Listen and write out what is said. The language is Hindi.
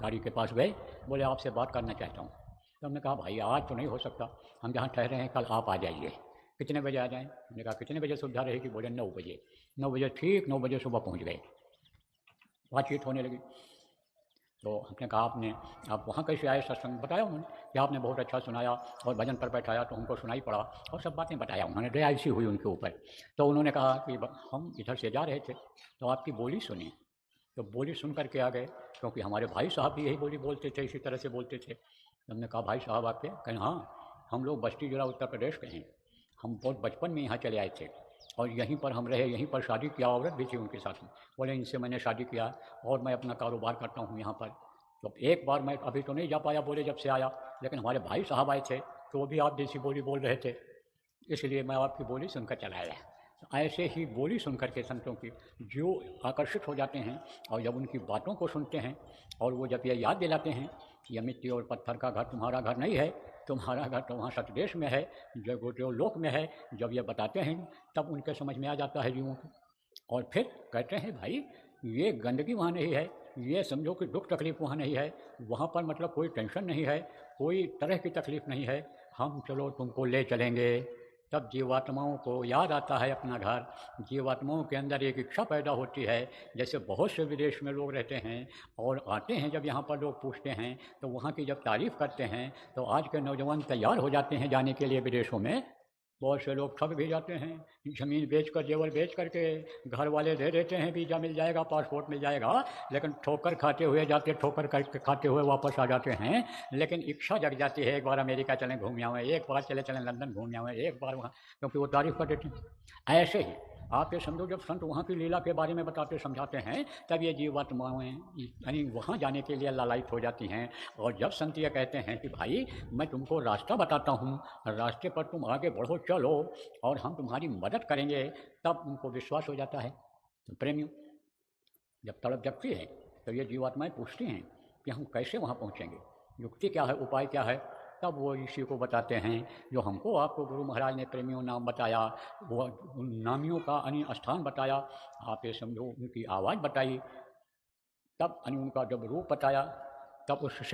गाड़ी के पास गए, बोले आपसे बात करना चाहता हूँ। तो हमने कहा भाई आज तो नहीं हो सकता, हम जहाँ ठहरे हैं कल आप आ जाइए। कितने बजे आ जाएँ? हमने कहा कितने बजे सुविधा रहेगी? बोले 9 बजे। 9 बजे ठीक 9 बजे सुबह पहुँच गए। बातचीत होने लगी। तो हमने कहा आप वहाँ कैसे आए सत्संग? बताया उन्होंने कि आपने बहुत अच्छा सुनाया और भजन पर बैठाया तो हमको सुनाई पड़ा, और सब बातें बताया उन्होंने। दया ऐसी हुई उनके ऊपर। तो उन्होंने कहा कि हम इधर से जा रहे थे तो आपकी बोली सुनी, तो बोली सुन कर के आ गए, क्योंकि हमारे भाई साहब भी यही बोली बोलते थे, इसी तरह से बोलते थे। तो हमने कहा भाई साहब आपके? कहें हाँ, हम लोग बस्ती जिला उत्तर प्रदेश के हैं, हम बहुत बचपन में यहाँ चले आए थे और यहीं पर हम रहे, यहीं पर शादी किया, औरत भी थी उनके साथ में। बोले इनसे मैंने शादी किया और मैं अपना कारोबार करता हूँ यहाँ पर। तो एक बार मैं अभी तो नहीं जा पाया, बोले जब से आया, लेकिन हमारे भाई साहब आए थे तो वो भी आप जैसी बोली बोल रहे थे, इसलिए मैं आपकी बोली सुनकर चला आया। तो ऐसे ही बोली सुनकर के संतों की जो आकर्षित हो जाते हैं, और जब उनकी बातों को सुनते हैं और वो जब ये याद दिलाते हैं कि यह मिट्टी और पत्थर का घर तुम्हारा घर नहीं है, तुम्हारा घर तो वहाँ सतदेश में है, जो लोक में है, जब ये बताते हैं तब उनके समझ में आ जाता है जीवों को। और फिर कहते हैं भाई ये गंदगी वहाँ नहीं है, ये समझो कि दुख तकलीफ़ वहाँ नहीं है, वहाँ पर मतलब कोई टेंशन नहीं है, कोई तरह की तकलीफ़ नहीं है, हम चलो तुमको ले चलेंगे। तब जीवात्माओं को याद आता है अपना घर, जीवात्माओं के अंदर एक इच्छा पैदा होती है। जैसे बहुत से विदेश में लोग रहते हैं और आते हैं, जब यहाँ पर लोग पूछते हैं तो वहाँ की जब तारीफ़ करते हैं तो आज के नौजवान तैयार हो जाते हैं जाने के लिए विदेशों में। बहुत से लोग ठग भी जाते हैं, ज़मीन बेचकर, जेवर बेच करके, घर वाले दे देते हैं वीज़ा मिल जाएगा, पासपोर्ट मिल जाएगा, लेकिन ठोकर खाते हुए जाते, ठोकर करके खाते हुए वापस आ जाते हैं। लेकिन इच्छा जग जाती है एक बार अमेरिका चलें घूम आएँ, एक बार चलें लंदन घूम आएँ, एक बार वहाँ, क्योंकि वो तारीफ़ कर देते हैं। ऐसे ही आप ये समझो जब संत वहाँ की लीला के बारे में बताते समझाते हैं तब ये जीवात्माएँ यानी वहाँ जाने के लिए लालायित हो जाती हैं। और जब संत ये कहते हैं कि भाई मैं तुमको रास्ता बताता हूँ, रास्ते पर तुम आगे बढ़ो चलो और हम तुम्हारी मदद करेंगे, तब उनको विश्वास हो जाता है। तो प्रेमियों, जब तड़प जगती है तो ये जीवात्माएँ पूछती हैं कि हम कैसे वहाँ पहुँचेंगे, युक्ति क्या है, उपाय क्या है? तब वो इसी को बताते हैं जो हमको आपको गुरु महाराज ने प्रेमियों नाम बताया, वो उन नामियों का यानी स्थान बताया, आप ये समझो उनकी आवाज़ बताई, तब यानी उनका जब रूप बताया, तब उससे